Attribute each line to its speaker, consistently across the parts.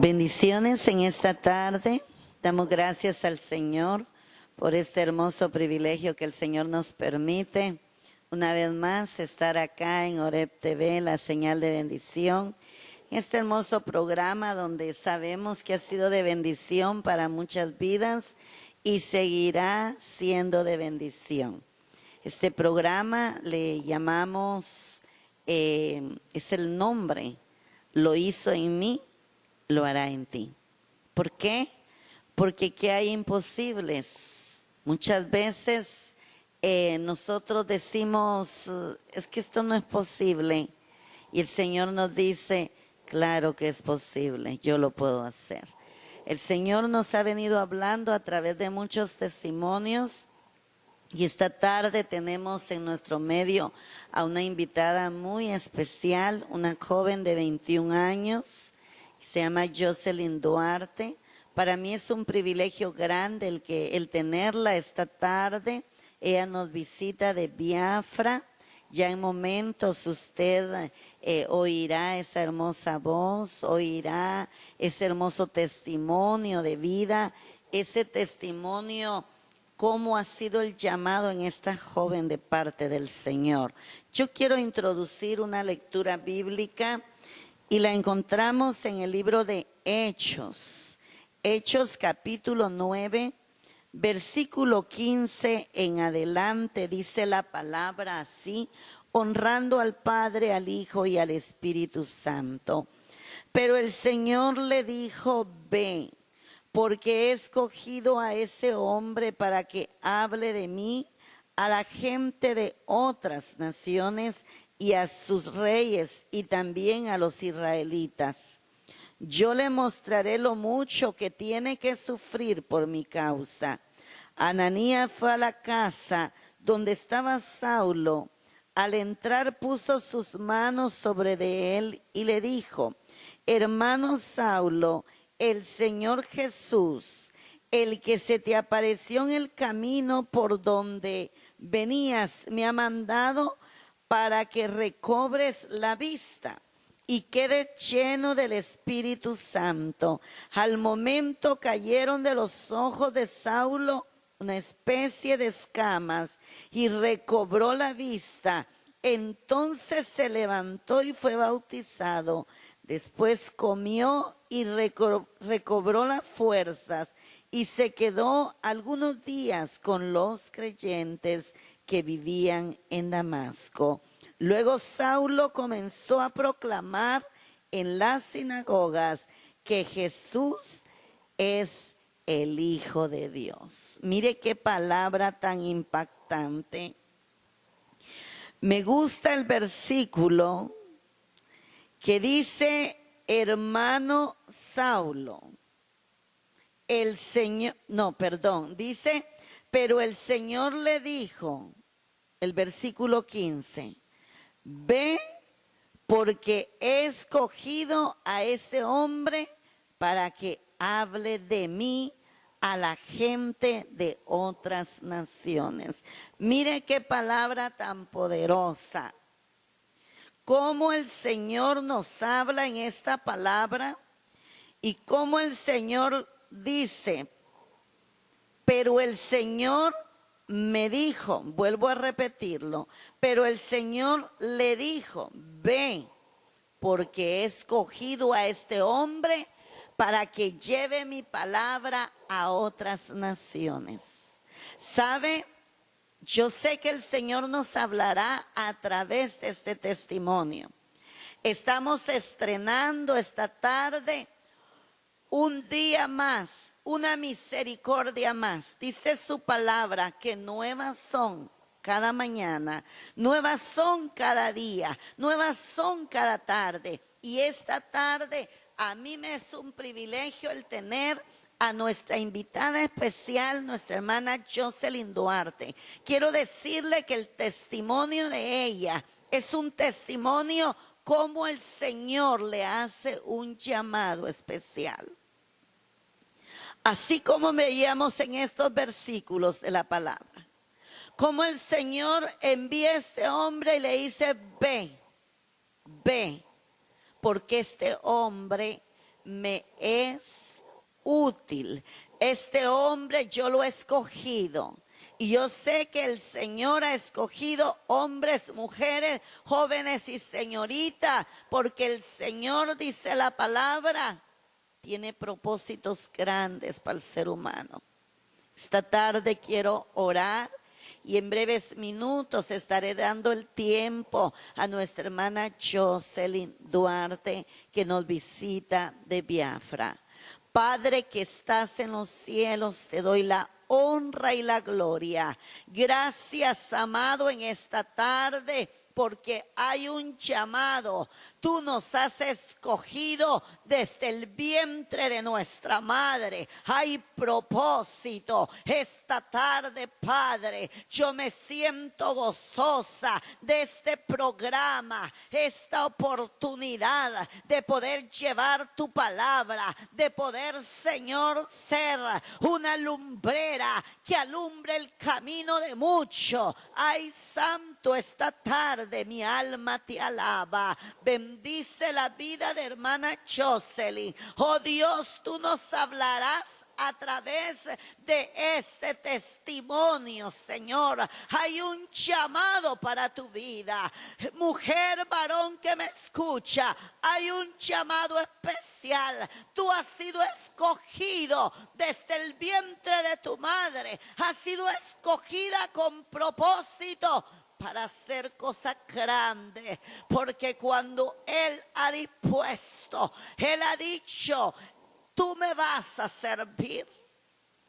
Speaker 1: Bendiciones en esta tarde. Damos gracias al Señor por este hermoso privilegio que el Señor nos permite. Una vez más estar acá en Oreb TV, la señal de bendición. Este hermoso programa donde sabemos que ha sido de bendición para muchas vidas y seguirá siendo de bendición. Este programa le llamamos, es el nombre, lo hizo en mí, lo hará en ti. ¿Por qué? Porque ¿qué hay imposibles? Muchas veces nosotros decimos, es que esto no es posible. Y el Señor nos dice, claro que es posible, yo lo puedo hacer. El Señor nos ha venido hablando a través de muchos testimonios. Y esta tarde tenemos en nuestro medio a una invitada muy especial, una joven de 21 años, que se llama Jocelyn Duarte. Para mí es un privilegio grande el tenerla esta tarde. Ella nos visita de Biafra. Ya en momentos usted oirá esa hermosa voz, oirá ese hermoso testimonio de vida, ese testimonio, cómo ha sido el llamado en esta joven de parte del Señor. Yo quiero introducir una lectura bíblica y la encontramos en el libro de Hechos. Hechos capítulo 9, versículo 15 en adelante, dice la palabra así: honrando al Padre, al Hijo y al Espíritu Santo. Pero el Señor le dijo: ve, porque he escogido a ese hombre para que hable de mí a la gente de otras naciones y a sus reyes y también a los israelitas. Yo le mostraré lo mucho que tiene que sufrir por mi causa. Ananías fue a la casa donde estaba Saulo. Al entrar puso sus manos sobre de él y le dijo: hermano Saulo, el Señor Jesús, el que se te apareció en el camino por donde venías, me ha mandado para que recobres la vista y quedes lleno del Espíritu Santo. Al momento cayeron de los ojos de Saulo una especie de escamas y recobró la vista. Entonces se levantó y fue bautizado. Después comió y recobró las fuerzas y se quedó algunos días con los creyentes que vivían en Damasco. Luego Saulo comenzó a proclamar en las sinagogas que Jesús es el Hijo de Dios. Mire qué palabra tan impactante. Me gusta el versículo que dice: hermano Saulo, el Señor, dice: pero el Señor le dijo, el versículo 15, ve, porque he escogido a ese hombre para que hable de mí a la gente de otras naciones. Mire qué palabra tan poderosa. Cómo el Señor nos habla en esta palabra y cómo el Señor dice: pero el Señor me dijo, vuelvo a repetirlo, pero el Señor le dijo: ve, porque he escogido a este hombre para que lleve mi palabra a otras naciones. ¿Sabe? Yo sé que el Señor nos hablará a través de este testimonio. Estamos estrenando esta tarde un día más, una misericordia más. Dice su palabra que nuevas son cada mañana, nuevas son cada día, nuevas son cada tarde. Y esta tarde a mí me es un privilegio el tener a nuestra invitada especial, nuestra hermana Jocelyn Duarte. Quiero decirle que el testimonio de ella es un testimonio como el Señor le hace un llamado especial. Así como veíamos en estos versículos de la palabra, como el Señor envía a este hombre y le dice: ve, ve, porque este hombre me es útil. Este hombre yo lo he escogido. Y yo sé que el Señor ha escogido hombres, mujeres, jóvenes y señoritas, porque el Señor, dice la palabra, tiene propósitos grandes para el ser humano. Esta tarde quiero orar y en breves minutos estaré dando el tiempo a nuestra hermana Jocelyn Duarte, que nos visita de Biafra. Padre que estás en los cielos, te doy la honra y la gloria. Gracias, amado, en esta tarde, porque hay un llamado. Tú nos has escogido desde el vientre de nuestra madre. Hay propósito. Esta tarde, Padre, yo me siento gozosa de este programa, esta oportunidad de poder llevar tu palabra, de poder, Señor, ser una lumbrera que alumbre el camino de muchos. Ay, Santo, esta tarde mi alma te alaba. Bendice la vida de hermana Jocelyn. Oh Dios, tú nos hablarás a través de este testimonio, Señor. Hay un llamado para tu vida. Mujer, varón que me escucha, hay un llamado especial. Tú has sido escogido desde el vientre de tu madre. Has sido escogida con propósito para hacer cosas grandes, porque cuando Él ha dispuesto, Él ha dicho, tú me vas a servir,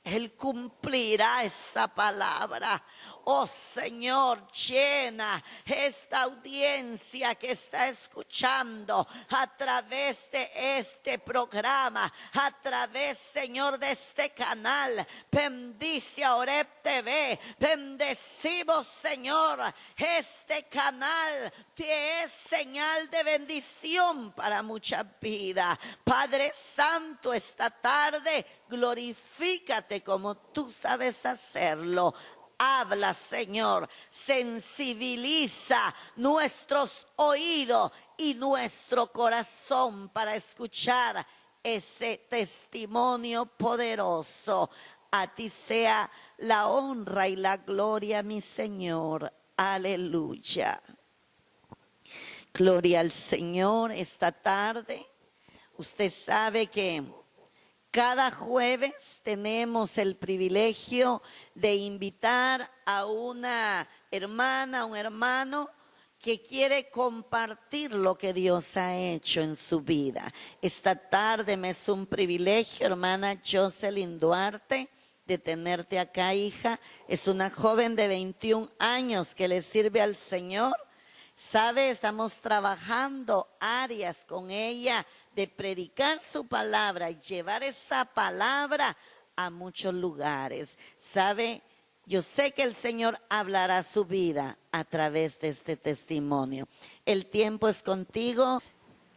Speaker 1: Él cumplirá esa palabra. Oh Señor, llena esta audiencia que está escuchando a través de este programa, a través, Señor, de este canal. Bendice a Oreb TV. Bendecimos, Señor, este canal que es señal de bendición para muchas vidas. Padre Santo, esta tarde glorifícate como tú sabes hacerlo. Habla, Señor, sensibiliza nuestros oídos y nuestro corazón para escuchar ese testimonio poderoso. A ti sea la honra y la gloria, mi Señor. Aleluya. Gloria al Señor. Esta tarde, usted sabe que cada jueves tenemos el privilegio de invitar a una hermana, un hermano que quiere compartir lo que Dios ha hecho en su vida. Esta tarde me es un privilegio, hermana Jocelyn Duarte, de tenerte acá, hija. Es una joven de 21 años que le sirve al Señor. Sabe, estamos trabajando áreas con ella de predicar su palabra y llevar esa palabra a muchos lugares. Sabe, yo sé que el Señor hablará su vida a través de este testimonio. El tiempo es contigo.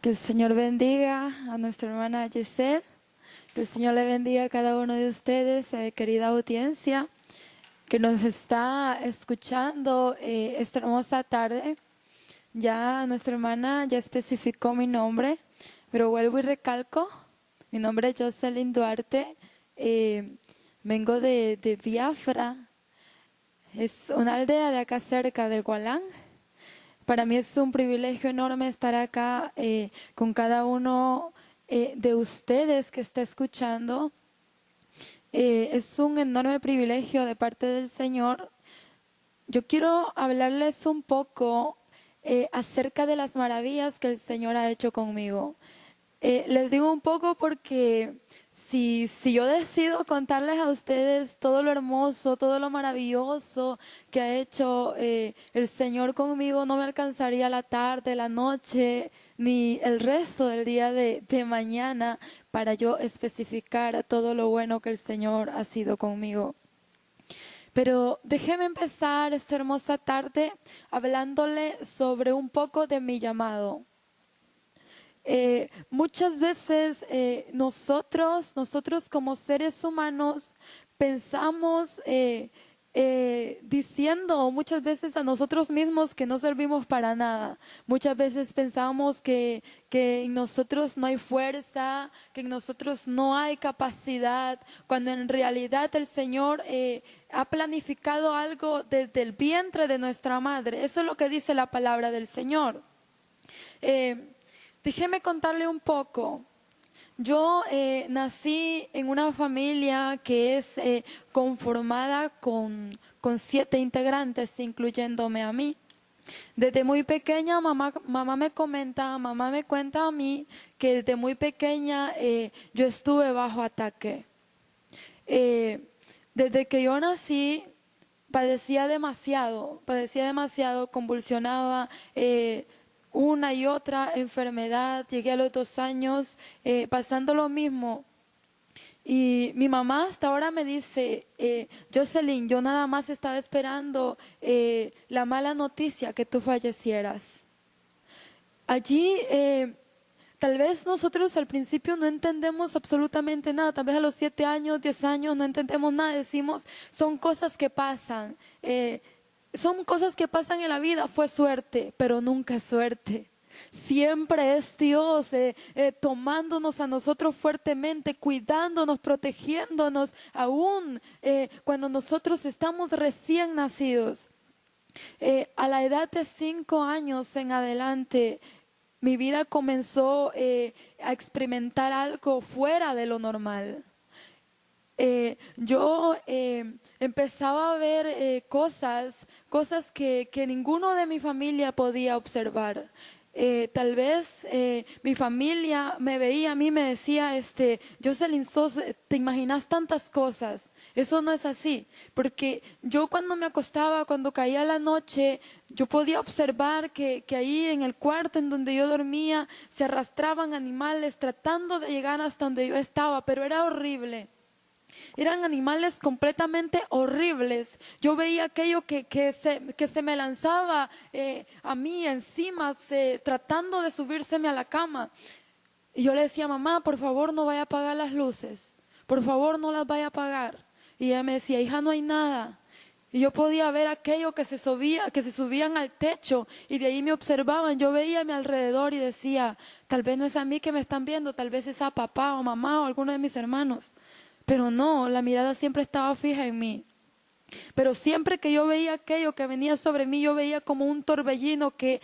Speaker 2: Que el Señor bendiga a nuestra hermana Giselle. Que el Señor le bendiga a cada uno de ustedes, querida audiencia, que nos está escuchando esta hermosa tarde. Ya nuestra hermana ya especificó mi nombre, pero vuelvo y recalco, mi nombre es Jocelyn Duarte, vengo de Biafra, es una aldea de acá cerca de Gualán. Para mí es un privilegio enorme estar acá con cada uno de ustedes que está escuchando. Es un enorme privilegio de parte del Señor. Yo quiero hablarles un poco acerca de las maravillas que el Señor ha hecho conmigo. Les digo un poco porque si yo decido contarles a ustedes todo lo hermoso, todo lo maravilloso que ha hecho el Señor conmigo, no me alcanzaría la tarde, la noche, ni el resto del día de mañana para yo especificar todo lo bueno que el Señor ha sido conmigo. Pero déjeme empezar esta hermosa tarde hablándole sobre un poco de mi llamado. Muchas veces nosotros como seres humanos pensamos diciendo muchas veces a nosotros mismos que no servimos para nada. Muchas veces pensamos que en nosotros no hay fuerza, que en nosotros no hay capacidad, cuando en realidad el Señor ha planificado algo desde el vientre de nuestra madre. Eso es lo que dice la palabra del Señor. Déjeme contarle un poco. Yo nací en una familia que es conformada con 7 integrantes, incluyéndome a mí. Desde muy pequeña, mamá me cuenta a mí que desde muy pequeña yo estuve bajo ataque. Desde que yo nací, padecía demasiado, convulsionaba, una y otra enfermedad. Llegué a los 2 años pasando lo mismo. Y mi mamá hasta ahora me dice, Jocelyn, yo nada más estaba esperando la mala noticia que tú fallecieras. Allí tal vez nosotros al principio no entendemos absolutamente nada. Tal vez a los 7 años, 10 años no entendemos nada. Decimos, son cosas que pasan. Son cosas que pasan en la vida. Fue suerte, pero nunca es suerte. Siempre es Dios tomándonos a nosotros fuertemente, cuidándonos, protegiéndonos, aún cuando nosotros estamos recién nacidos. A la edad de 5 años en adelante, mi vida comenzó a experimentar algo fuera de lo normal. Yo empezaba a ver cosas que ninguno de mi familia podía observar. Tal vez mi familia me veía a mí, me decía, Jocelyn, te imaginas tantas cosas. Eso no es así, porque yo cuando me acostaba, cuando caía la noche, yo podía observar que ahí en el cuarto en donde yo dormía se arrastraban animales tratando de llegar hasta donde yo estaba, pero era horrible. Eran animales completamente horribles. Yo veía aquello que se me lanzaba a mí encima, tratando de subírseme a la cama. Y yo le decía, mamá, por favor no vaya a apagar las luces. Por favor no las vaya a apagar. Y ella me decía, hija, no hay nada. Y yo podía ver aquello que se subían al techo y de ahí me observaban. Yo veía a mi alrededor y decía, tal vez no es a mí que me están viendo, tal vez es a papá o mamá o alguno de mis hermanos. Pero no, la mirada siempre estaba fija en mí. Pero siempre que yo veía aquello que venía sobre mí, yo veía como un torbellino que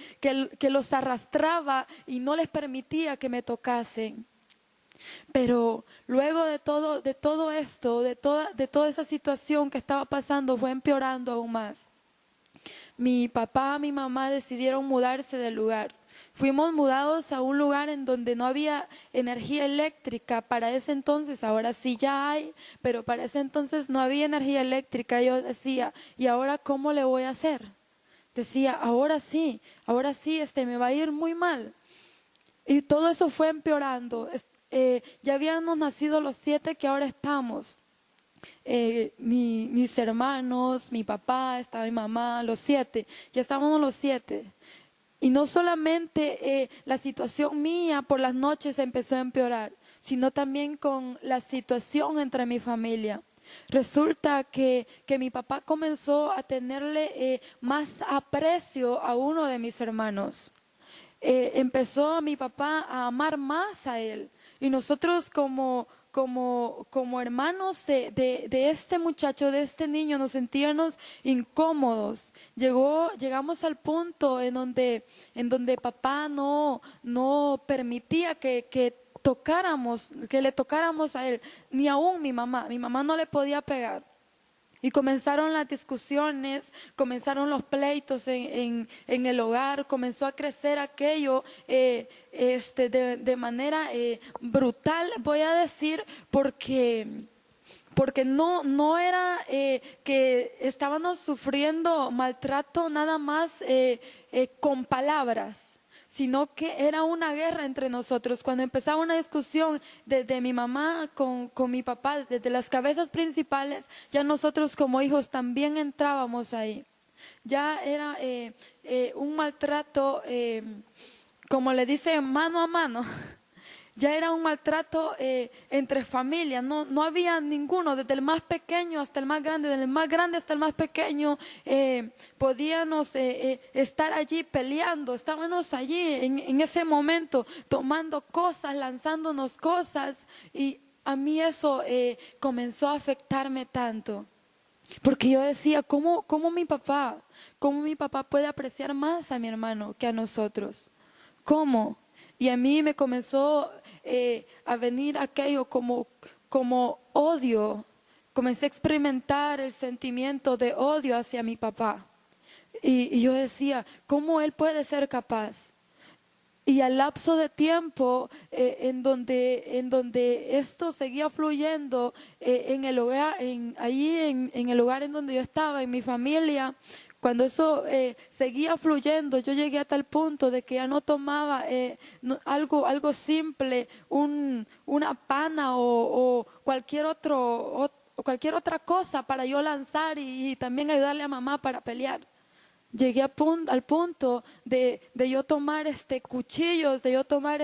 Speaker 2: los arrastraba y no les permitía que me tocasen. Pero luego de todo esto, de toda esa situación que estaba pasando, fue empeorando aún más. Mi papá, mi mamá decidieron mudarse del lugar. Fuimos mudados a un lugar en donde no había energía eléctrica. Para ese entonces, ahora sí ya hay, pero para ese entonces no había energía eléctrica. Yo decía, ¿y ahora cómo le voy a hacer? Decía, ahora sí, me va a ir muy mal. Y todo eso fue empeorando. Ya habíamos nacido los 7 que ahora estamos. Mis hermanos, mi papá, estaba mi mamá, los 7. Ya estábamos los 7. Y no solamente la situación mía por las noches empezó a empeorar, sino también con la situación entre mi familia. Resulta que mi papá comenzó a tenerle más aprecio a uno de mis hermanos. Empezó a mi papá a amar más a él. Y nosotros como hermanos de este muchacho, de este niño, nos sentíamos incómodos. Llegamos al punto en donde papá no permitía que le tocáramos a él, ni aún mi mamá no le podía pegar. Y comenzaron las discusiones, comenzaron los pleitos en el hogar, comenzó a crecer aquello de manera brutal, voy a decir, porque no era que estábamos sufriendo maltrato nada más con palabras, sino que era una guerra entre nosotros. Cuando empezaba una discusión desde mi mamá con mi papá, desde las cabezas principales, ya nosotros como hijos también entrábamos ahí. Ya era un maltrato, como le dicen, mano a mano. ya era un maltrato entre familias, no había ninguno, desde el más pequeño hasta el más grande, desde el más grande hasta el más pequeño, podíamos estar allí peleando, estábamos allí en ese momento tomando cosas, lanzándonos cosas, y a mí eso comenzó a afectarme tanto. Porque yo decía, ¿cómo mi papá puede apreciar más a mi hermano que a nosotros? ¿Cómo? Y a mí me comenzó a venir aquello como odio. Comencé a experimentar el sentimiento de odio hacia mi papá. Y yo decía, ¿cómo él puede ser capaz? Y al lapso de tiempo en donde esto seguía fluyendo en el hogar, allí en el lugar en donde yo estaba, en mi familia, cuando eso seguía fluyendo, yo llegué a tal punto de que ya no tomaba algo simple, una pana o cualquier otra cosa para yo lanzar y también ayudarle a mamá para pelear. Llegué al punto de yo tomar cuchillos, de yo tomar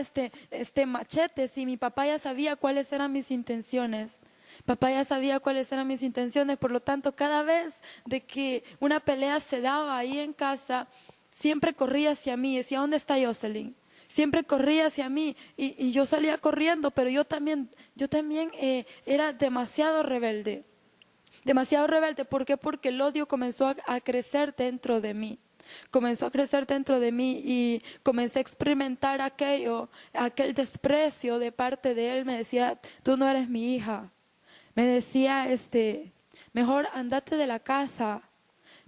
Speaker 2: machetes, y mi papá ya sabía cuáles eran mis intenciones. Papá ya sabía cuáles eran mis intenciones, por lo tanto, cada vez de que una pelea se daba ahí en casa, siempre corría hacia mí, decía, ¿dónde está Jocelyn? Siempre corría hacia mí y yo salía corriendo, pero yo también era demasiado rebelde. Demasiado rebelde, ¿por qué? Porque el odio comenzó a crecer dentro de mí. Comenzó a crecer dentro de mí y comencé a experimentar aquel desprecio de parte de él. Me decía, tú no eres mi hija. Me decía, mejor andate de la casa.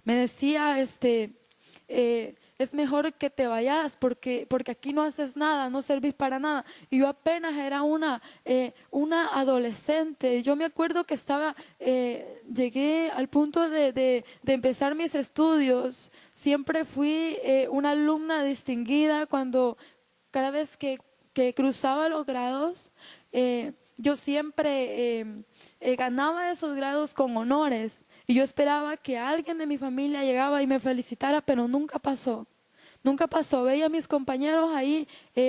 Speaker 2: Me decía, es mejor que te vayas porque aquí no haces nada, no servís para nada. Y yo apenas era una adolescente. Yo me acuerdo que llegué al punto de empezar mis estudios. Siempre fui una alumna distinguida cada vez que cruzaba los grados. Yo siempre ganaba esos grados con honores. Y yo esperaba que alguien de mi familia llegaba y me felicitara, pero nunca pasó. Nunca pasó. Veía a mis compañeros ahí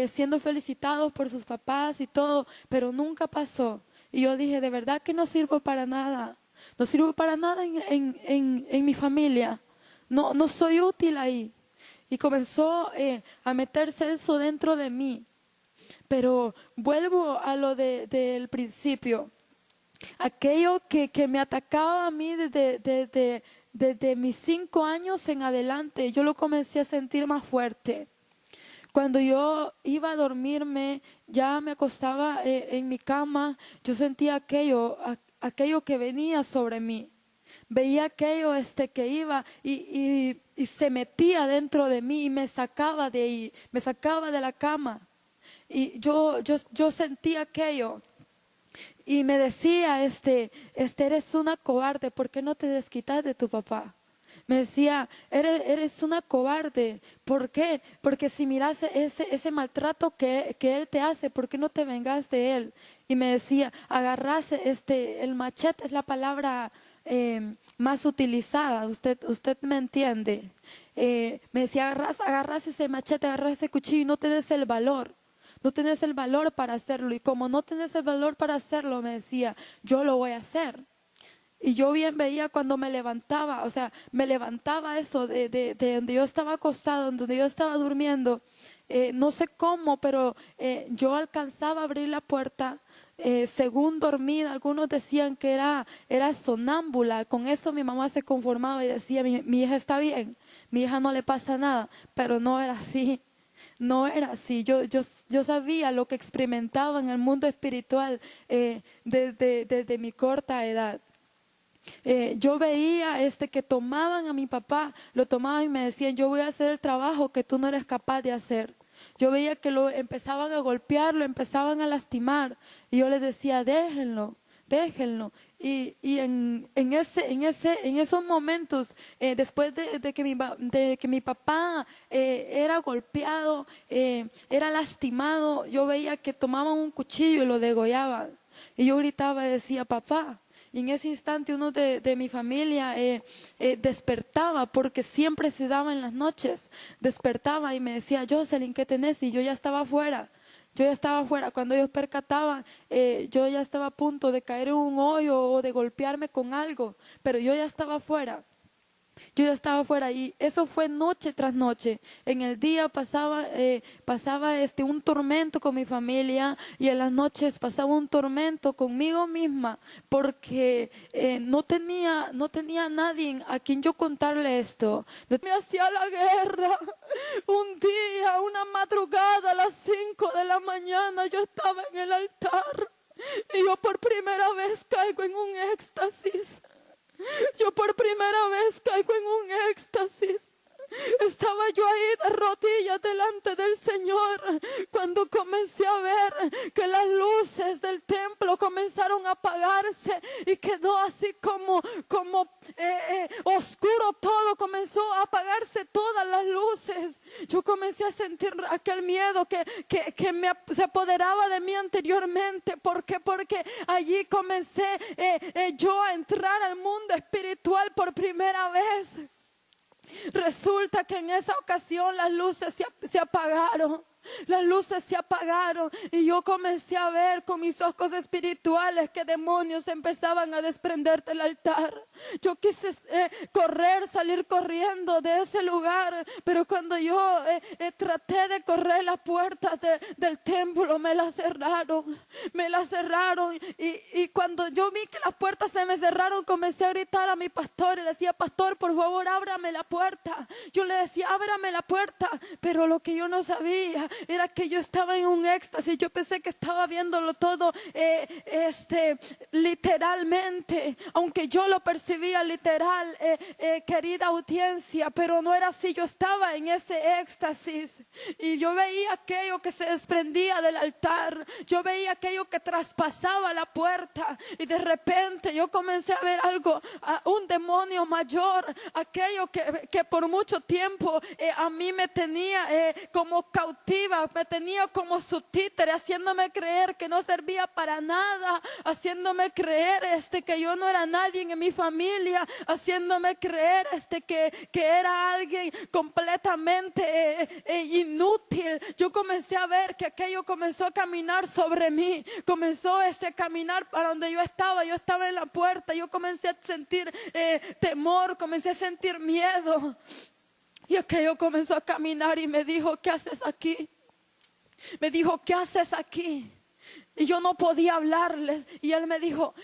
Speaker 2: siendo felicitados por sus papás y todo, pero nunca pasó. Y yo dije, de verdad que no sirvo para nada. No sirvo para nada en mi familia. No soy útil ahí. Y comenzó a meterse eso dentro de mí. Pero vuelvo a lo del principio. Aquello que me atacaba a mí desde mis 5 años en adelante, yo lo comencé a sentir más fuerte. Cuando yo iba a dormirme, ya me acostaba en mi cama, yo sentía aquello que venía sobre mí. Veía aquello que iba y se metía dentro de mí y me sacaba de ahí, me sacaba de la cama. Y yo sentía aquello. Y me decía, eres una cobarde, ¿por qué no te desquitas de tu papá? Me decía, eres una cobarde, ¿por qué? Porque si miras ese maltrato que él te hace, ¿por qué no te vengas de él? Y me decía, agarras el machete es la palabra más utilizada, usted me entiende. Me decía, agarras ese machete, agarras ese cuchillo y no tenés el valor. No tenés el valor para hacerlo. Y como no tenés el valor para hacerlo, me decía, yo lo voy a hacer. Y yo bien veía cuando me levantaba, o sea, me levantaba eso de donde yo estaba acostado, donde yo estaba durmiendo. No sé cómo, pero yo alcanzaba a abrir la puerta. Según dormida, algunos decían que era sonámbula. Con eso mi mamá se conformaba y decía, mi hija está bien, mi hija no le pasa nada, pero no era así. No era así, yo sabía lo que experimentaba en el mundo espiritual desde mi corta edad. Yo veía que tomaban a mi papá, lo tomaban y me decían, yo voy a hacer el trabajo que tú no eres capaz de hacer. Yo veía que lo empezaban a golpear, lo empezaban a lastimar y yo les decía, déjenlo. Y en esos momentos, después de que mi papá era golpeado, era lastimado, yo veía que tomaban un cuchillo y lo degollaban. Y yo gritaba y decía, papá. Y en ese instante uno de mi familia despertaba, porque siempre se daba en las noches. Despertaba y me decía, Jocelyn, ¿qué tenés? Y yo ya estaba afuera. Yo ya estaba afuera. Cuando ellos percataban, yo ya estaba a punto de caer en un hoyo o de golpearme con algo, pero yo ya estaba afuera. Yo ya estaba afuera y eso fue noche tras noche. En el día pasaba un tormento con mi familia y en las noches pasaba un tormento conmigo misma porque no tenía a nadie a quien yo contarle esto. Me hacía la guerra. Un día, una madrugada a las 5 de la mañana yo estaba en el altar y yo por primera vez caigo en un éxtasis. Yo por primera vez caigo en un éxtasis. Estaba yo ahí de rodillas delante del Señor cuando comencé a ver que las luces del templo comenzaron a apagarse y quedó así como oscuro todo, comenzó a apagarse todas las luces. Yo comencé a sentir aquel miedo que se apoderaba de mí anteriormente. ¿Por qué? Porque allí comencé yo a entrar al mundo espiritual por primera vez. Resulta que en esa ocasión las luces se apagaron. Las luces se apagaron y yo comencé a ver con mis ojos espirituales que demonios empezaban a desprender del altar. Yo quise salir corriendo de ese lugar, pero cuando yo traté de correr las puertas del templo, me las cerraron. Y cuando yo vi que las puertas se me cerraron, comencé a gritar a mi pastor y le decía: pastor, por favor, ábrame la puerta. Yo le decía: ábrame la puerta, pero lo que yo no sabía era que yo estaba en un éxtasis. Yo pensé que estaba viéndolo todo literalmente, aunque yo lo percibía literal, querida audiencia, pero no era así. Yo estaba en ese éxtasis y yo veía aquello que se desprendía del altar, yo veía aquello que traspasaba la puerta y de repente yo comencé a ver algo, un demonio mayor, aquello que por mucho tiempo a mí me tenía como cautiva, me tenía como su títere, haciéndome creer que no servía para nada, haciéndome creer que yo no era nadie en mi familia, haciéndome creer que era alguien completamente inútil. Yo comencé a ver que aquello comenzó a caminar sobre mí, comenzó a caminar para donde yo estaba en la puerta. Yo comencé a sentir temor, comencé a sentir miedo. Y aquello comenzó a caminar y me dijo: ¿qué haces aquí? Me dijo: ¿qué haces aquí? Y yo no podía hablarles. Y él me dijo: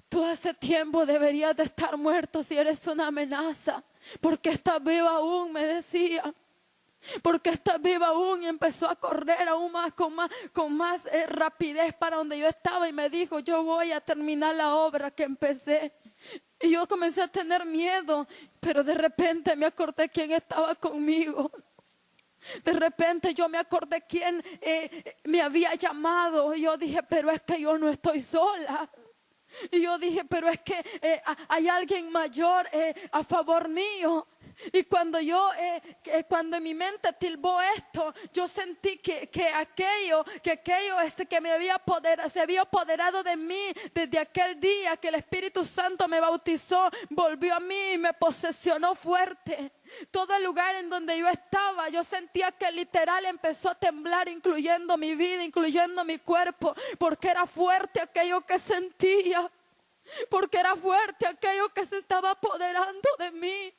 Speaker 2: tú hace tiempo deberías de estar muerto si eres una amenaza. Porque estás viva aún, me decía. Porque estás viva aún. Y empezó a correr aún más, con más rapidez para donde yo estaba. Y me dijo: yo voy a terminar la obra que empecé. Y yo comencé a tener miedo, pero de repente me acordé quién estaba conmigo. De repente yo me acordé quién me había llamado. Y yo dije: pero es que yo no estoy sola. Y yo dije: pero es que hay alguien mayor a favor mío. Y cuando en mi mente tilbó esto, yo sentí que aquello que se había apoderado de mí desde aquel día que el Espíritu Santo me bautizó, volvió a mí y me posesionó fuerte. Todo el lugar en donde yo estaba, yo sentía que literal empezó a temblar, incluyendo mi vida, incluyendo mi cuerpo, porque era fuerte aquello que sentía, porque era fuerte aquello que se estaba apoderando de mí.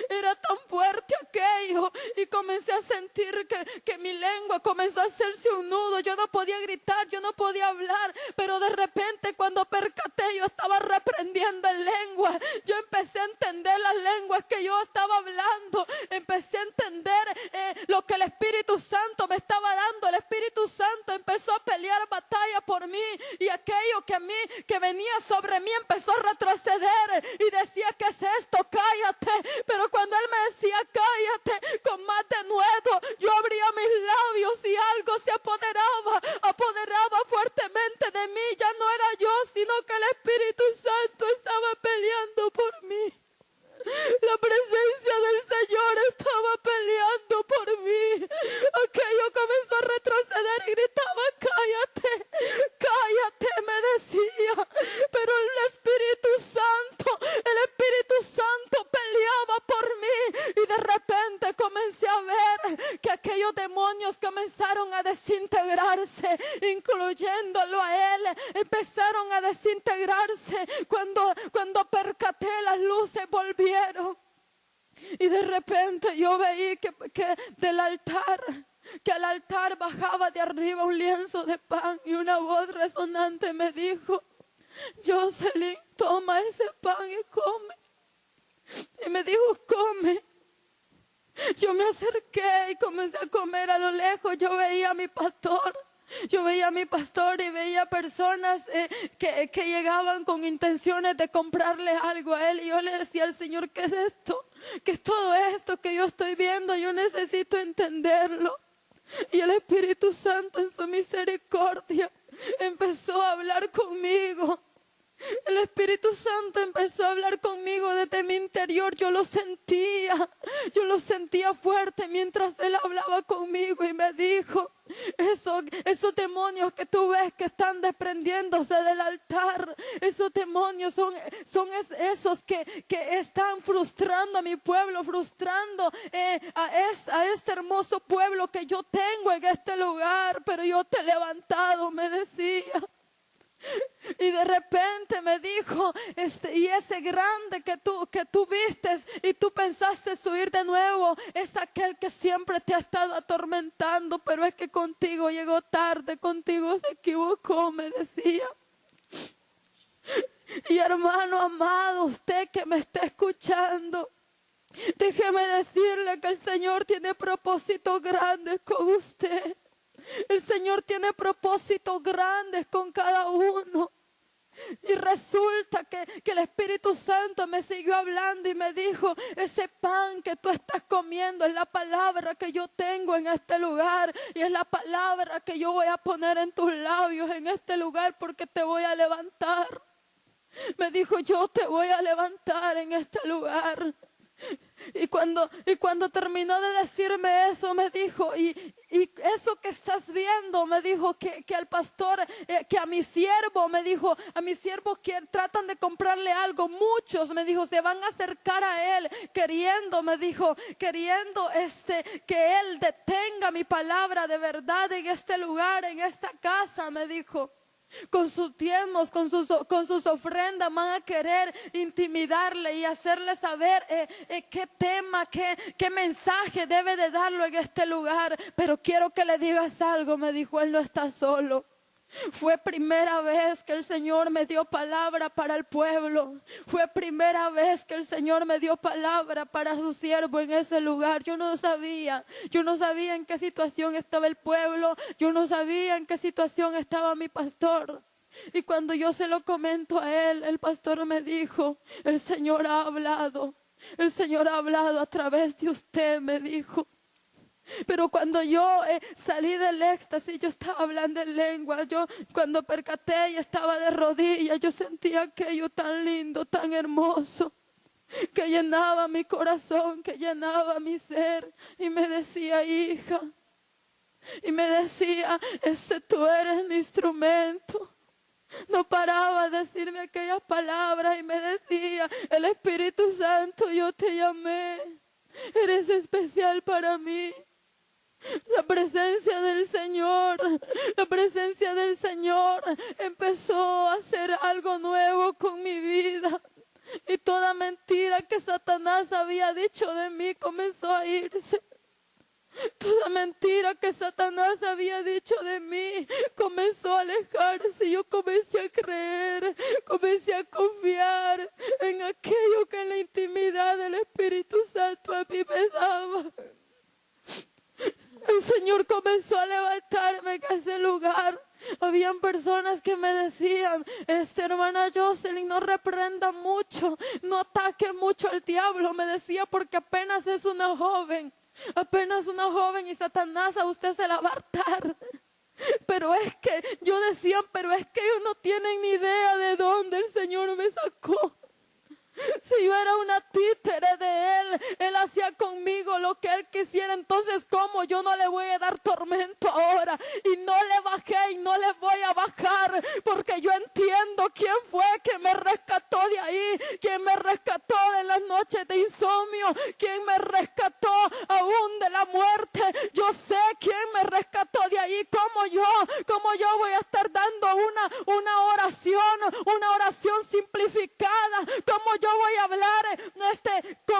Speaker 2: Era tan fuerte aquello y comencé a sentir que mi lengua comenzó a hacerse un nudo. Yo no podía gritar, yo no podía hablar, pero de repente cuando percaté, yo estaba reprendiendo en lengua. Yo empecé a entender las lenguas que yo estaba hablando. Empecé a entender lo que el Espíritu Santo me estaba dando. El Espíritu Santo empezó a pelear batalla por mí y aquello que venía sobre mí empezó a retroceder y decía: ¿qué es esto? Cállate. Pero cuando él me decía: cállate, con más denuedo, yo abría mis labios y algo se apoderaba fuertemente de mí. Ya no era yo, sino que el Espíritu Santo estaba peleando por mí. La presencia del Señor estaba peleando por mí. Aquello comenzó a retroceder y gritaba: cállate, cállate, me decía. Pero el Espíritu Santo peleaba por mí. Y de repente comencé a ver que aquellos demonios comenzaron a desintegrarse. todos se volvieron. Y de repente yo veí que del altar, que al altar bajaba de arriba un lienzo de pan y una voz resonante me dijo: Jocelyn, toma ese pan y come. Y me dijo: come. Yo me acerqué y comencé a comer. A lo lejos yo veía a mi pastor. Yo veía a mi pastor y veía personas que llegaban con intenciones de comprarle algo a él. Y yo le decía al Señor: ¿qué es esto? ¿Qué es todo esto que yo estoy viendo? Yo necesito entenderlo. Y el Espíritu Santo en su misericordia empezó a hablar conmigo. El Espíritu Santo empezó a hablar conmigo desde mi interior. Yo lo sentía fuerte mientras Él hablaba conmigo y me dijo: esos demonios que tú ves que están desprendiéndose del altar, esos demonios son esos que están frustrando a mi pueblo, frustrando a este hermoso pueblo que yo tengo en este lugar, pero yo te he levantado, me decía. Y de repente me dijo: y ese grande que tú vistes y tú pensaste subir de nuevo, es aquel que siempre te ha estado atormentando, pero es que contigo llegó tarde, contigo se equivocó, me decía. Y hermano amado, usted que me está escuchando, déjeme decirle que el Señor tiene propósitos grandes con usted. El Señor tiene propósitos grandes con cada uno. Y resulta que el Espíritu Santo me siguió hablando y me dijo: ese pan que tú estás comiendo es la palabra que yo tengo en este lugar. Y es la palabra que yo voy a poner en tus labios en este lugar, porque te voy a levantar. Me dijo: yo te voy a levantar en este lugar. Y cuando terminó de decirme eso, me dijo: y eso que estás viendo, me dijo, que al pastor, que a mi siervo, me dijo, a mis siervos que tratan de comprarle algo, muchos, me dijo, se van a acercar a él queriendo, me dijo, queriendo que él detenga mi palabra de verdad en este lugar, en esta casa, me dijo. Con sus diezmos, con sus ofrendas van a querer intimidarle y hacerle saber qué tema, qué mensaje debe de darlo en este lugar. Pero quiero que le digas algo, me dijo, él no está solo. Fue primera vez que el Señor me dio palabra para el pueblo. Fue primera vez que el Señor me dio palabra para su siervo en ese lugar. Yo no sabía en qué situación estaba el pueblo. Yo no sabía en qué situación estaba mi pastor. Y cuando yo se lo comento a él, el pastor me dijo: el Señor ha hablado. El Señor ha hablado a través de usted, me dijo. Pero cuando yo salí del éxtasis, yo estaba hablando en lengua. Yo cuando percaté y estaba de rodillas, yo sentía aquello tan lindo, tan hermoso, que llenaba mi corazón, que llenaba mi ser. Y me decía: hija, y me decía: tú eres mi instrumento. No paraba de decirme aquellas palabras y me decía: el Espíritu Santo, yo te llamé, eres especial para mí. La presencia del Señor empezó a hacer algo nuevo con mi vida. Y toda mentira que Satanás había dicho de mí comenzó a irse. Toda mentira que Satanás había dicho de mí comenzó a alejarse. Yo comencé a creer, comencé a confiar en aquello que en la intimidad del Espíritu Santo a mí me daba. El Señor comenzó a levantarme en ese lugar. Habían personas que me decían: hermana Jocelyn, no reprenda mucho, no ataque mucho al diablo. Me decía, porque apenas es una joven y Satanás a usted se la va a hartar. Pero es que yo decía: pero es que ellos no tienen ni idea de dónde el Señor me sacó. Si yo era una títere de Él hacía conmigo lo que Él quisiera. Entonces, ¿cómo yo no le voy a dar tormento ahora? Y no le bajé y no le voy a bajar, porque yo entiendo quién fue que me rescató de ahí, quién me rescató de las noches de insomnio, quién me rescató aún de la muerte. Yo sé quién me rescató de ahí. ¿Cómo yo voy a estar dando una oración simplificada? ¿Cómo yo voy a hablar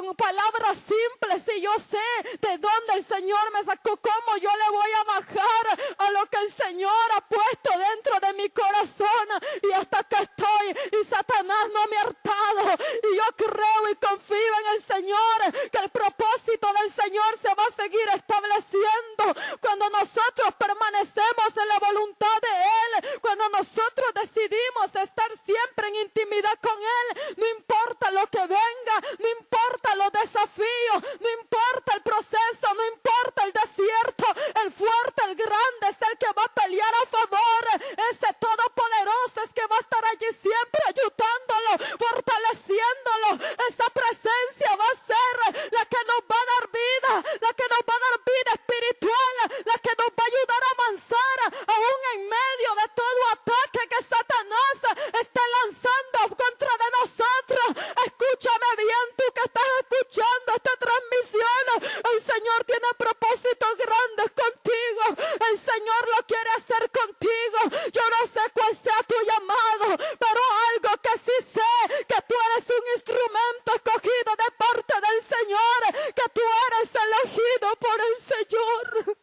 Speaker 3: con palabras simples, y yo sé de dónde el Señor me sacó, cómo yo le voy a bajar a lo que el Señor ha puesto dentro de mi corazón. Y hasta que estoy, y Satanás no me ha hartado, y yo creo y confío en el Señor, que el propósito del Señor se va a seguir estableciendo cuando nosotros permanecemos en la voluntad de Él, cuando nosotros decidimos estar siempre en intimidad con Él. No importa lo que venga, no importa los desafíos, no importa el proceso, no importa el desierto, el fuerte, el grande es el que va a pelear a favor. Ese todopoderoso es que va a estar allí siempre ayudándolo, fortaleciéndolo. Esa presencia va a ser la que nos va a dar vida, la que nos va a dar vida espiritual, la que nos va a ayudar a avanzar aún en medio de todo ataque que Satanás está lanzando contra de nosotros. Escúchame bien, tú que estás escuchando esta transmisión. El Señor tiene propósitos grandes contigo. El Señor lo quiere hacer contigo. Yo no sé cuál sea tu llamado, pero algo que sí sé, que tú eres un instrumento escogido de parte del Señor, que tú eres elegido por el Señor.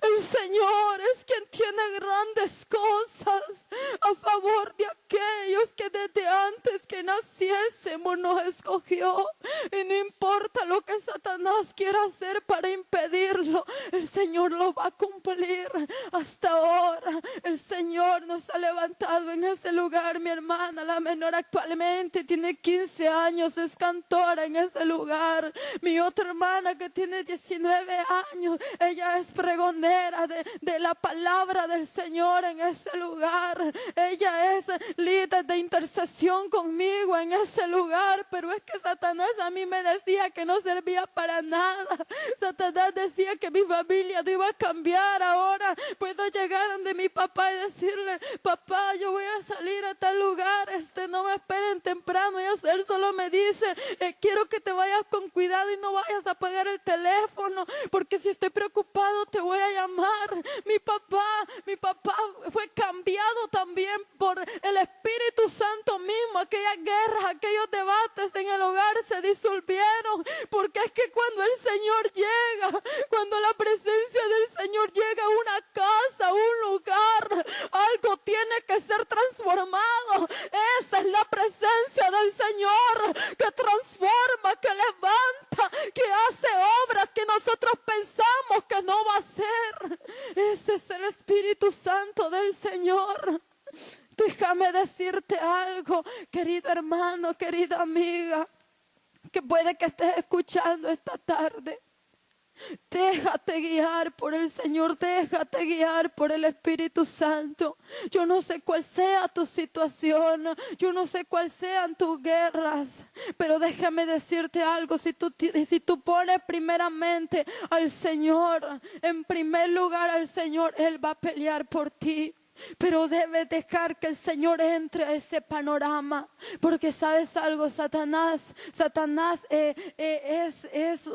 Speaker 3: El Señor es quien tiene grandes cosas a favor de aquellos que desde antes que naciésemos nos escogió. Y no importa lo que Satanás quiera hacer para impedirlo, el Señor lo va a cumplir. Hasta ahora el Señor nos ha levantado en ese lugar. Mi hermana, la menor, actualmente tiene 15 años, es cantora en ese lugar. Mi otra hermana que tiene 19 años, ella es pregonera de la palabra del Señor en ese lugar. Ella es líder de intercesión conmigo en ese lugar. Pero es que Satanás a mí me decía que no servía para nada. Satanás decía que mi familia no iba a cambiar. Ahora puedo llegar donde mi papá y decirle: papá, yo voy a salir a tal lugar, no me esperen temprano. Y él solo me dice: quiero que te vayas con cuidado y no vayas a apagar el teléfono, porque si estoy preocupado te voy a llamar. Mi papá fue cambiado también por el Espíritu Santo mismo. Aquellas guerras, aquellos debates en el hogar se disolvieron, porque es que cuando el Señor llega, cuando la presencia del Señor llega a una casa, a un lugar, algo tiene que ser transformado. Esa es la presencia del Señor, que transforma, que levanta, que hace obras que nosotros pensamos que no va a hacer. Ese es el Espíritu Santo del Señor. Déjame decirte algo, querido hermano, querida amiga, que puede que estés escuchando esta tarde. Déjate guiar por el Señor, déjate guiar por el Espíritu Santo. Yo no sé cuál sea tu situación, yo no sé cuáles sean tus guerras, pero déjame decirte algo: si tú pones primeramente al Señor, en primer lugar al Señor, Él va a pelear por ti. Pero debes dejar que el Señor entre a ese panorama, porque sabes algo, Satanás es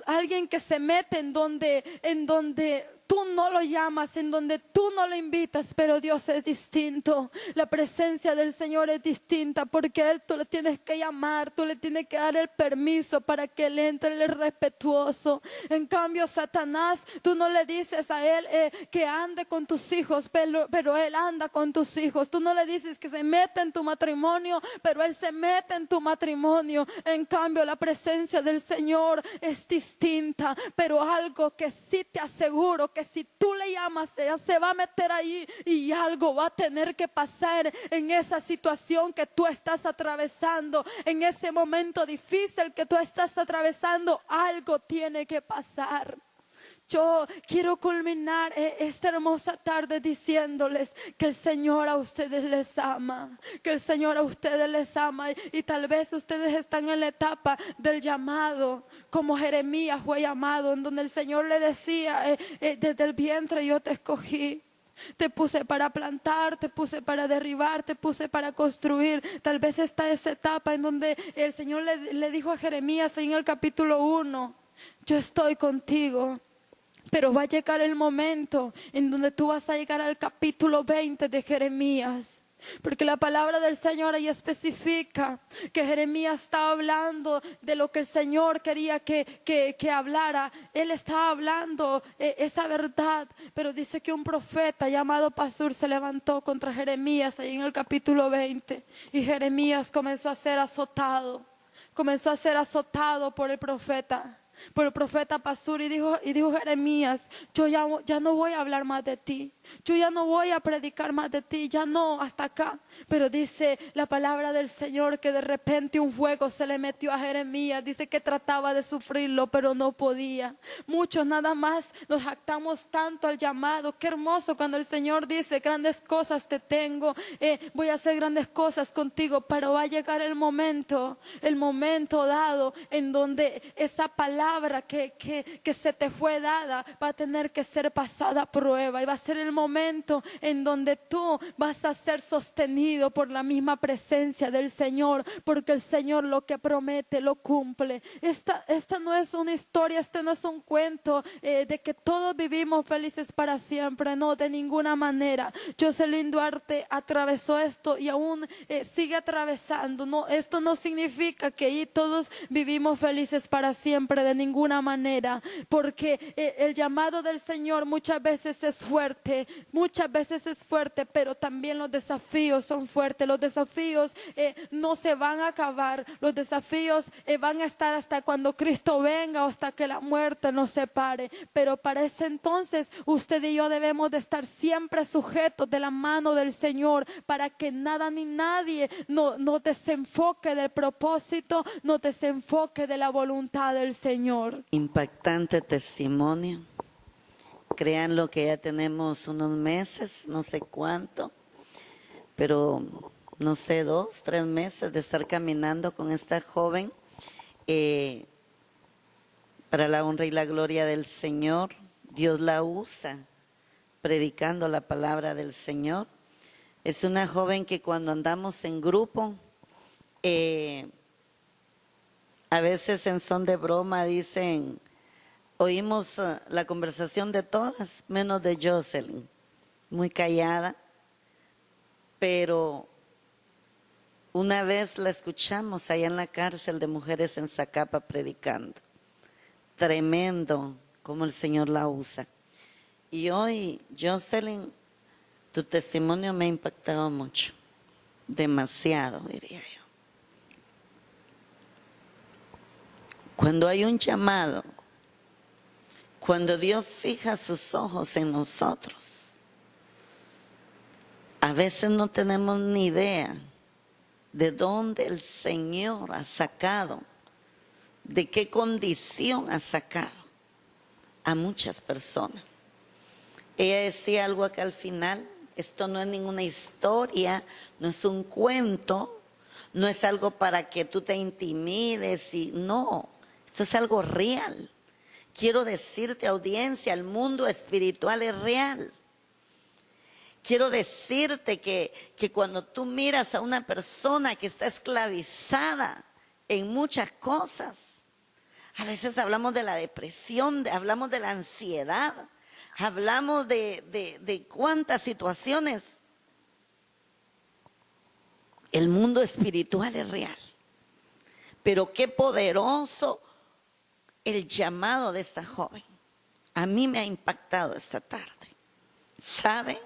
Speaker 3: alguien que se mete en donde tú no lo llamas, en donde tú no lo invitas. Pero Dios es distinto. La presencia del Señor es distinta, porque a Él tú le tienes que llamar, tú le tienes que dar el permiso para que Él entre. Él es respetuoso. En cambio, Satanás, tú no le dices a Él que ande con tus hijos, pero Él anda con tus hijos. Tú no le dices que se mete en tu matrimonio, pero Él se mete en tu matrimonio. En cambio, la presencia del Señor es distinta. Pero algo que sí te aseguro, que si tú le llamas, ella se va a meter ahí, y algo va a tener que pasar en esa situación que tú estás atravesando, en ese momento difícil que tú estás atravesando. Algo tiene que pasar. Yo quiero culminar esta hermosa tarde diciéndoles que el Señor a ustedes les ama, que el Señor a ustedes les ama, y tal vez ustedes están en la etapa del llamado, como Jeremías fue llamado, en donde el Señor le decía: desde el vientre yo te escogí. Te puse para plantar, te puse para derribar, te puse para construir. Tal vez está esa etapa en donde el Señor le dijo a Jeremías en el capítulo 1: yo estoy contigo.
Speaker 2: Pero va a llegar el momento en donde tú vas a llegar al capítulo 20 de Jeremías. Porque la palabra del Señor ahí especifica que Jeremías está hablando de lo que el Señor quería que hablara. Él estaba hablando esa verdad, pero dice que un profeta llamado Pasur se levantó contra Jeremías ahí en el capítulo 20. Y Jeremías comenzó a ser azotado por el profeta. Por el profeta Pasur, y dijo Jeremías: yo ya no voy a hablar más de ti, yo ya no voy a predicar más de ti, ya no, hasta acá. Pero dice la palabra del Señor que de repente un fuego se le metió a Jeremías. Dice que trataba de sufrirlo, pero no podía. Muchos nada más nos jactamos tanto al llamado. Qué hermoso cuando el Señor dice: grandes cosas te tengo, voy a hacer grandes cosas contigo. Pero va a llegar el momento dado en donde esa palabra que se te fue dada va a tener que ser pasada a prueba, y va a ser el momento en donde tú vas a ser sostenido por la misma presencia del Señor, porque el Señor lo que promete lo cumple. Esta no es una historia, este no es un cuento de que todos vivimos felices para siempre. No, de ninguna manera. Jocelyn Duarte atravesó esto y aún sigue atravesando. No, esto no significa que ahí todos vivimos felices para siempre, de ninguna manera, porque el llamado del Señor muchas veces es fuerte, pero también los desafíos son fuertes. Los desafíos no se van a acabar, los desafíos van a estar hasta cuando Cristo venga o hasta que la muerte nos separe. Pero para ese entonces usted y yo debemos de estar siempre sujetos de la mano del Señor, para que nada ni nadie nos desenfoque del propósito, nos desenfoque de la voluntad del Señor.
Speaker 1: Impactante testimonio. Créanlo que ya tenemos unos meses, no sé cuánto, pero no sé, 2, 3 meses de estar caminando con esta joven para la honra y la gloria del Señor. Dios la usa predicando la palabra del Señor. Es una joven que cuando andamos en grupo, a veces en son de broma dicen: oímos la conversación de todas, menos de Jocelyn, muy callada, pero una vez la escuchamos allá en la cárcel de mujeres en Zacapa predicando. Tremendo como el Señor la usa. Y hoy, Jocelyn, tu testimonio me ha impactado mucho, demasiado, diría yo. Cuando hay un llamado, cuando Dios fija sus ojos en nosotros, a veces no tenemos ni idea de dónde el Señor ha sacado, de qué condición ha sacado a muchas personas. Ella decía algo acá al final: esto no es ninguna historia, no es un cuento, no es algo para que tú te intimides, no, esto es algo real. Quiero decirte, audiencia, el mundo espiritual es real. Quiero decirte que cuando tú miras a una persona que está esclavizada en muchas cosas, a veces hablamos de la depresión, hablamos de la ansiedad, hablamos de cuántas situaciones. El mundo espiritual es real. Pero qué poderoso el llamado de esta joven. A mí me ha impactado esta tarde. ¿Sabe?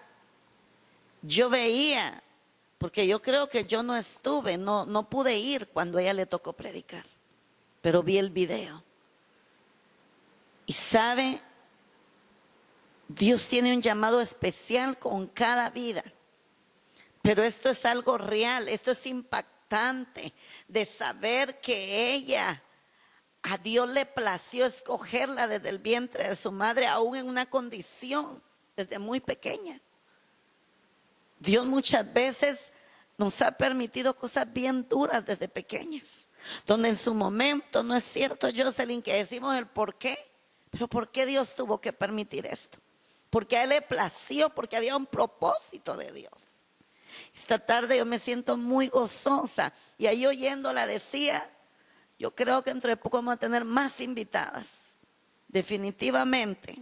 Speaker 1: Yo veía, porque yo creo que yo no estuve, no pude ir cuando a ella le tocó predicar, pero vi el video. Y sabe, Dios tiene un llamado especial con cada vida. Pero esto es algo real, esto es impactante de saber que ella, a Dios le plació escogerla desde el vientre de su madre, aún en una condición desde muy pequeña. Dios muchas veces nos ha permitido cosas bien duras desde pequeñas, donde en su momento, no es cierto, Jocelyn, que decimos el por qué, pero ¿por qué Dios tuvo que permitir esto? Porque a Él le plació, porque había un propósito de Dios. Esta tarde yo me siento muy gozosa, y ahí oyéndola decía, yo creo que dentro de poco vamos a tener más invitadas, definitivamente,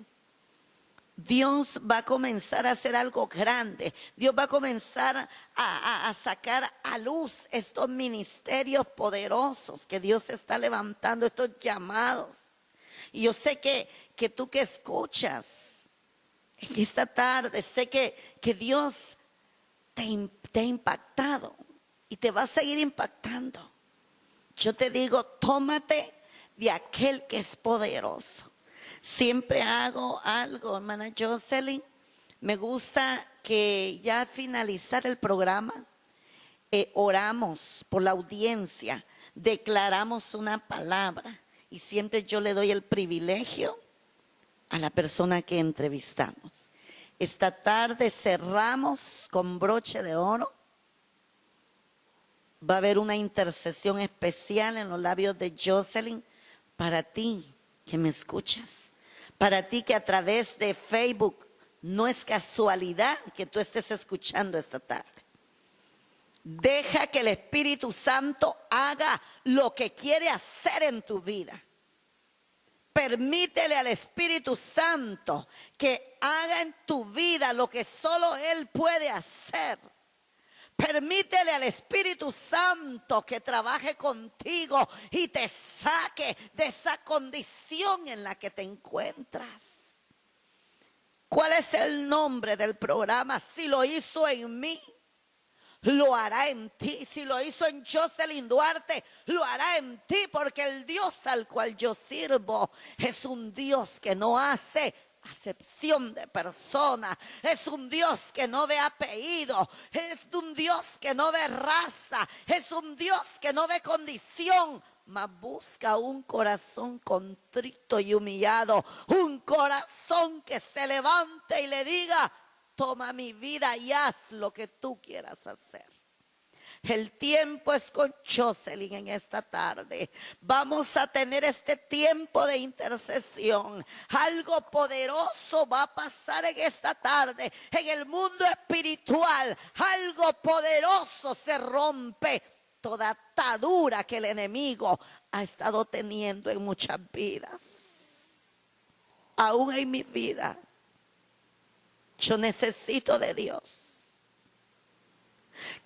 Speaker 1: Dios va a comenzar a hacer algo grande. Dios va a comenzar a sacar a luz estos ministerios poderosos que Dios está levantando, estos llamados. Y yo sé que tú que escuchas en esta tarde, sé que Dios te ha impactado y te va a seguir impactando. Yo te digo, tómate de aquel que es poderoso. Siempre hago algo, hermana Jocelyn. Me gusta que ya al finalizar el programa, oramos por la audiencia, declaramos una palabra y siempre yo le doy el privilegio a la persona que entrevistamos. Esta tarde cerramos con broche de oro. Va a haber una intercesión especial en los labios de Jocelyn para ti que me escuchas. Para ti que a través de Facebook no es casualidad que tú estés escuchando esta tarde. Deja que el Espíritu Santo haga lo que quiere hacer en tu vida. Permítele al Espíritu Santo que haga en tu vida lo que solo Él puede hacer. Permítele al Espíritu Santo que trabaje contigo y te saque de esa condición en la que te encuentras. ¿Cuál es el nombre del programa? Si lo hizo en mí, lo hará en ti. Si lo hizo en Jocelyn Duarte, lo hará en ti, porque el Dios al cual yo sirvo es un Dios que no hace acepción de personas. Es un Dios que no ve apellido, es un Dios que no ve raza, es un Dios que no ve condición, mas busca un corazón contrito y humillado, un corazón que se levante y le diga: toma mi vida y haz lo que tú quieras hacer. El tiempo es con Jocelyn en esta tarde. Vamos a tener este tiempo de intercesión. Algo poderoso va a pasar en esta tarde. En el mundo espiritual, algo poderoso se rompe. Toda atadura que el enemigo ha estado teniendo en muchas vidas. Aún en mi vida, yo necesito de Dios.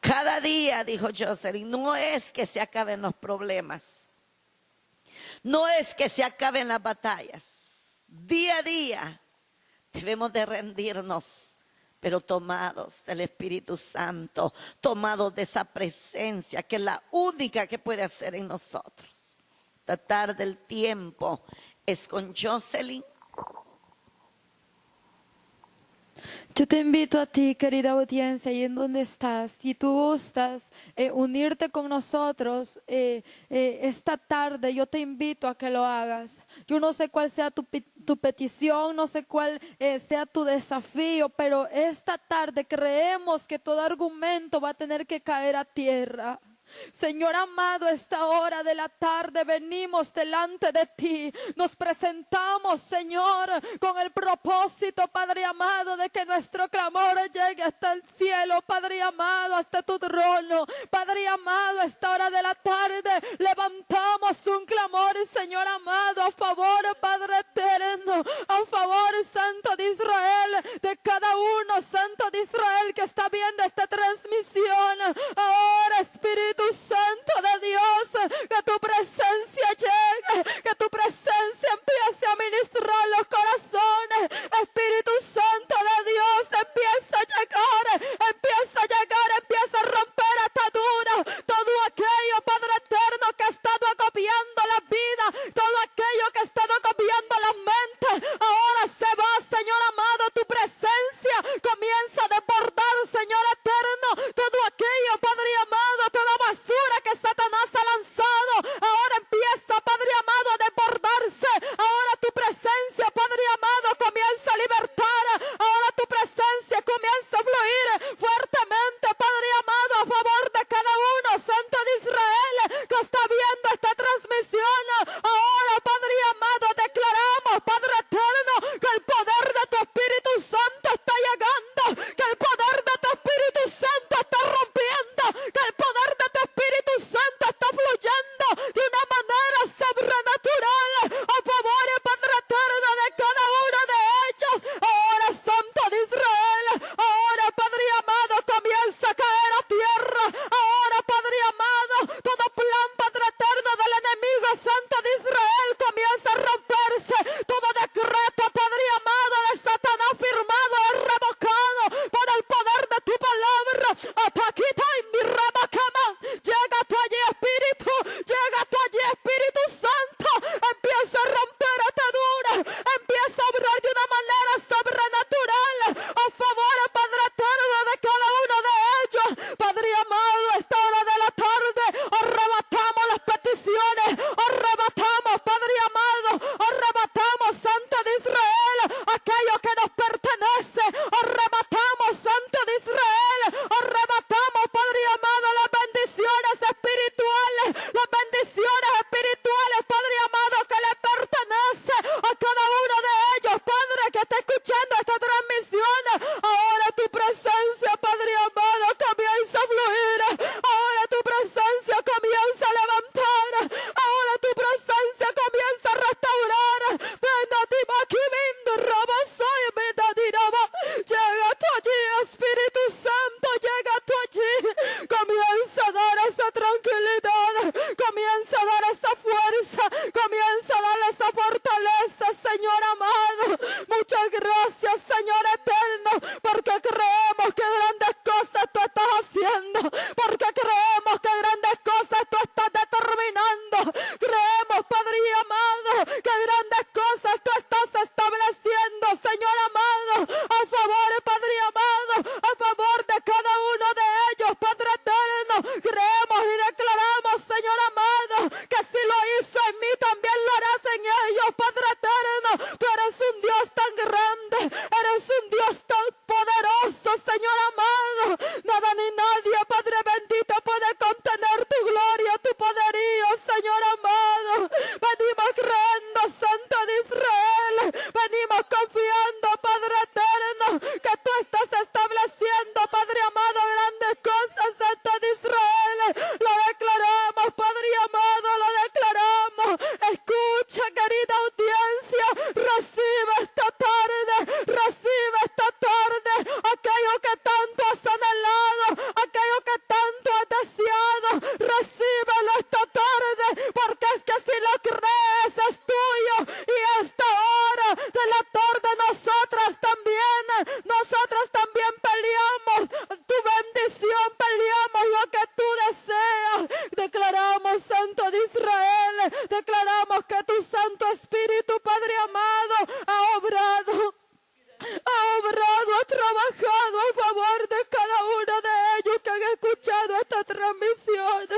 Speaker 1: Cada día, dijo Jocelyn, no es que se acaben los problemas, no es que se acaben las batallas. Día a día debemos de rendirnos, pero tomados del Espíritu Santo, tomados de esa presencia que es la única que puede hacer en nosotros. Esta tarde el tiempo es con Jocelyn.
Speaker 2: Yo te invito a ti, querida audiencia, y en donde estás, si tú gustas unirte con nosotros esta tarde, yo te invito a que lo hagas. Yo no sé cuál sea tu petición, no sé cuál sea tu desafío, pero esta tarde creemos que todo argumento va a tener que caer a tierra. Señor amado, esta hora de la tarde venimos delante de ti. Nos presentamos, Señor, con el propósito, Padre amado, de que nuestro clamor llegue hasta el cielo, Padre amado, hasta tu trono. Padre amado, esta hora de la tarde levantamos un clamor, Señor amado, a favor, Padre eterno, a favor, Santo de Israel, de cada uno, Santo de Israel, que está viendo esta transmisión. Ahora, Espíritu Santo de Dios, que tu presencia llegue, que tu presencia empiece a ministrar los corazones. Espíritu Santo de Dios, empieza a llegar, empieza a romper ataduras, todo aquello, Padre eterno, que ha estado acopiando la vida, todo aquello que ha estado acopiando la mente, ahora se va, Señor amado, tu presencia comienza a desbordar, Señor
Speaker 3: Santo, llega tú allí. Comienza a dar esa tranquilidad. Comienza a dar esa fuerza. Comienza a dar esa fortaleza, Señor amado. Muchas gracias, Señor eterno, porque creemos que grandes cosas tú estás haciendo. Porque creemos que grandes cosas tú estás determinando. Creemos, Padre amado, que grandes cosas tú estás estableciendo, Señor amado, a favor, Padre amado, a favor de cada uno de ellos, Padre eterno. Creemos y declaramos, Señor amado, que si lo hizo en mí, también lo harás en ellos, Padre eterno. Tú eres un Dios tan grande, eres un Dios tan poderoso, Señor amado. Nada ni nadie, Padre bendito, puede contener tu gloria, tu poderío, Señor amado. Venimos creyendo, Santo de Israel. Venimos confiando, Padre eterno, que tú estás estableciendo, Padre amado, grandes cosas, Santo de Israel. Lo declaramos, Padre amado, lo declaramos. Escucha, querida audiencia, recibe esta tarde aquello que tanto has anhelado, aquello que tanto has deseado. Recíbelo esta tarde, porque es que si lo crees es tuyo. Y esta hora de la tarde nosotras también peleamos tu bendición, peleamos lo que tú deseas. Declaramos, Santo de Israel, declaramos que tu Santo Espíritu, Padre amado, ha obrado, ha trabajado a favor de cada uno de ellos que han escuchado esta transmisión.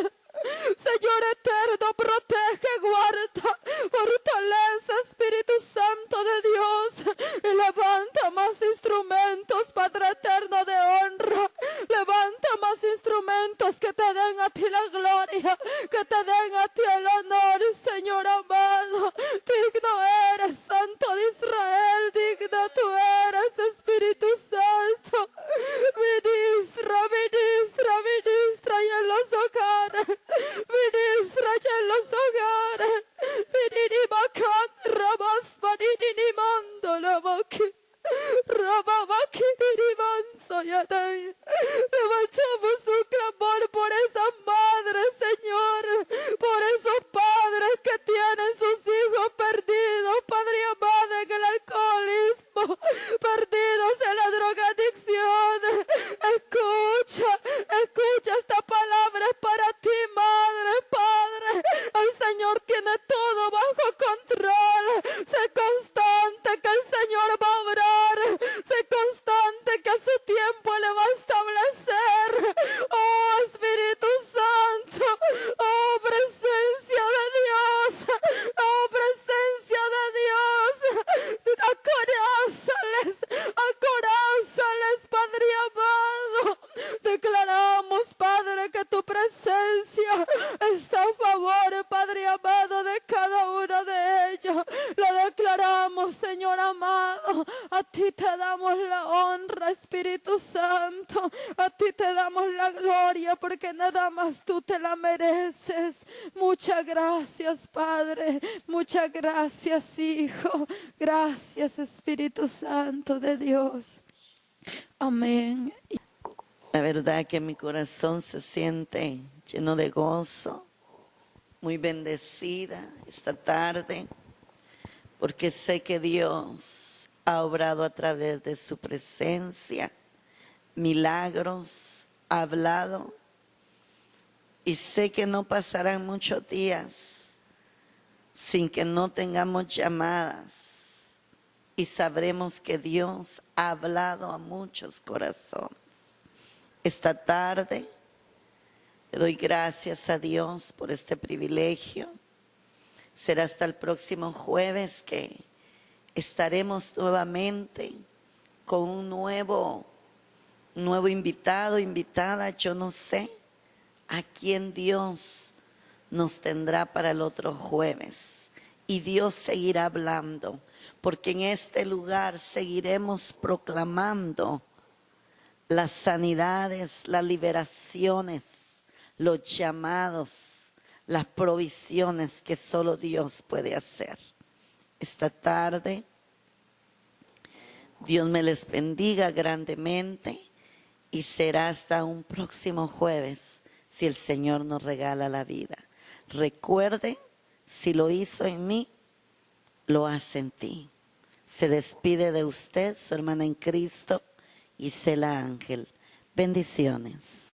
Speaker 3: Señor eterno, protege, guarda, fortalece, Espíritu Santo de Dios, y levanta más instrumentos, Padre eterno de honra. Levanta más instrumentos que te den a ti la gloria, que te den a ti el honor, Señor amado. Digno eres, Santo de Israel, digno tú eres, Espíritu Santo. Ministra y en los hogares. Ministra y en los hogares. Vinini macan, rabas, vanini mando la maqui. Rababaki manso yadai. Levantamos un clamor por esas madres, Señor, por esos padres que tienen sus hijos perdidos, Padre amado, en el alcoholismo, perdidos en la drogadicción. Escucha esta palabra, es para ti, madre, Padre. El Señor tiene todo bajo control. Sé constante que el Señor va a obrar. Sé constante que a su tiempo le va a establecer. Oh Espíritu Santo, oh presencia de Dios, oh presencia de Dios. Acorázales, Padre amado. Declaramos, Padre, que tu presencia está a favor, Padre amado, de cada uno de ellos. Lo declaramos, Señor amado. A ti te damos la honra, Espíritu Santo. A ti te damos la gloria, porque nada más tú te la mereces. Muchas gracias, Padre. Muchas gracias, Hijo. Gracias, Espíritu Santo de Dios. Amén.
Speaker 1: La verdad que mi corazón se siente lleno de gozo, muy bendecida esta tarde, porque sé que Dios ha obrado a través de su presencia, milagros, ha hablado, y sé que no pasarán muchos días sin que no tengamos llamadas y sabremos que Dios ha hablado a muchos corazones. Esta tarde le doy gracias a Dios por este privilegio. Será hasta el próximo jueves que estaremos nuevamente con un nuevo invitado, invitada. Yo no sé a quién Dios nos tendrá para el otro jueves. Y Dios seguirá hablando, porque en este lugar seguiremos proclamando las sanidades, las liberaciones, los llamados, las provisiones que solo Dios puede hacer. Esta tarde, Dios me les bendiga grandemente y será hasta un próximo jueves si el Señor nos regala la vida. Recuerde, si lo hizo en mí, lo hace en ti. Se despide de usted, su hermana en Cristo, Isela Ángel. Bendiciones.